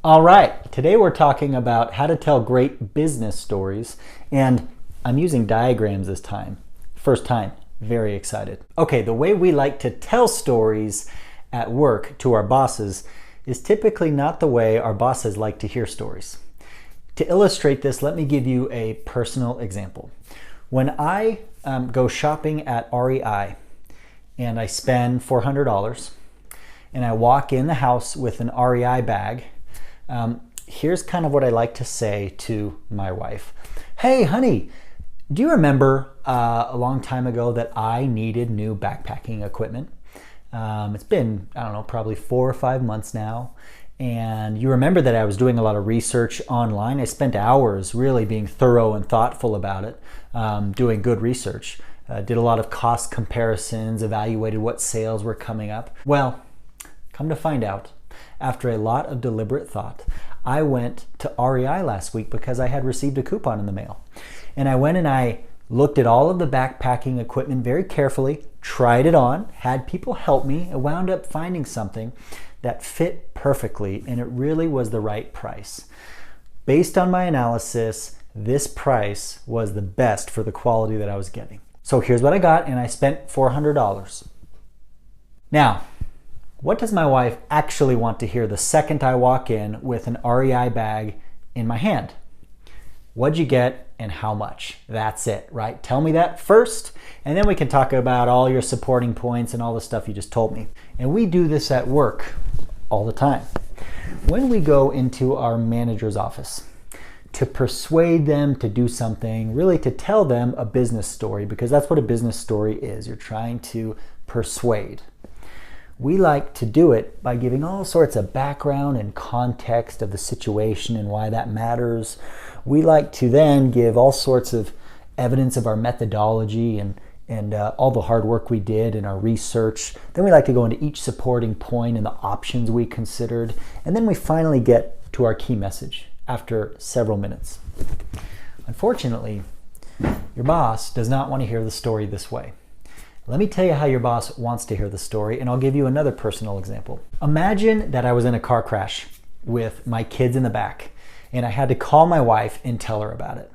All right, today we're talking about how to tell great business stories, and I'm using diagrams this time. First time, very excited. Okay, the way we like to tell stories at work to our bosses is typically not the way our bosses like to hear stories. To illustrate this, let me give you a personal example. When I go shopping at REI and I spend $400 and I walk in the house with an REI bag, here's kind of what I like to say to my wife. Hey, honey, do you remember a long time ago that I needed new backpacking equipment? It's been, I don't know, probably 4 or 5 months now. And you remember that I was doing a lot of research online. I spent hours really being thorough and thoughtful about it, doing good research. Did a lot of cost comparisons, evaluated what sales were coming up. Well, come to find out, after a lot of deliberate thought, I went to REI last week because I had received a coupon in the mail. And I went and I looked at all of the backpacking equipment very carefully, tried it on, had people help me, and wound up finding something that fit perfectly, and it really was the right price. Based on my analysis, this price was the best for the quality that I was getting. So here's what I got, and I spent $400. Now, what does my wife actually want to hear the second I walk in with an REI bag in my hand? What'd you get and how much? That's it, right? Tell me that first, and then we can talk about all your supporting points and all the stuff you just told me. And we do this at work all the time. When we go into our manager's office to persuade them to do something, really to tell them a business story, because that's what a business story is. You're trying to persuade. We like to do it by giving all sorts of background and context of the situation and why that matters. We like to then give all sorts of evidence of our methodology and all the hard work we did in our research. Then we like to go into each supporting point and the options we considered. And then we finally get to our key message after several minutes. Unfortunately, your boss does not want to hear the story this way. Let me tell you how your boss wants to hear the story, and I'll give you another personal example. Imagine that I was in a car crash with my kids in the back, and I had to call my wife and tell her about it.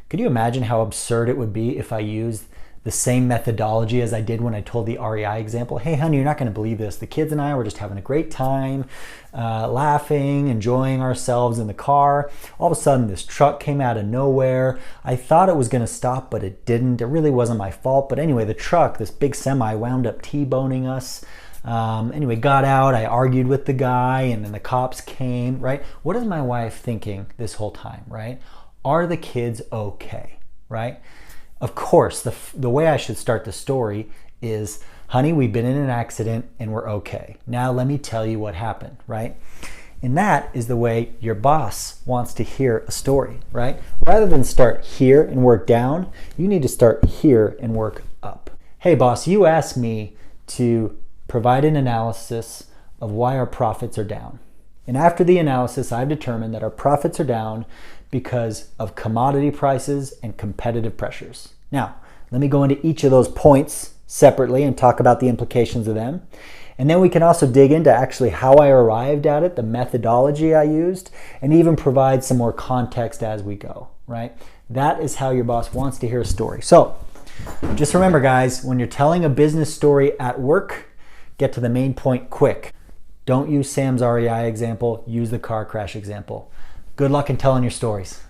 Could you imagine how absurd it would be if I used the same methodology as I did when I told the REI example? Hey, honey, you're not going to believe this. The kids and I were just having a great time, laughing, enjoying ourselves in the car. All of a sudden, this truck came out of nowhere. I thought it was going to stop, but it didn't. It really wasn't my fault. But anyway, the truck, this big semi, wound up T-boning us. Anyway, got out. I argued with the guy, and then the cops came, right? What is my wife thinking this whole time, right? Are the kids okay, right? Of course, the way I should start the story is, honey, we've been in an accident and we're okay. Now let me tell you what happened, right? And that is the way your boss wants to hear a story, right? Rather than start here and work down, you need to start here and work up. Hey boss, you asked me to provide an analysis of why our profits are down. And after the analysis, I've determined that our profits are down because of commodity prices and competitive pressures. Now, let me go into each of those points separately and talk about the implications of them. And then we can also dig into actually how I arrived at it, the methodology I used, and even provide some more context as we go, right? That is how your boss wants to hear a story. So just remember, guys, when you're telling a business story at work, get to the main point quick. Don't use Sam's REI example, use the car crash example. Good luck in telling your stories.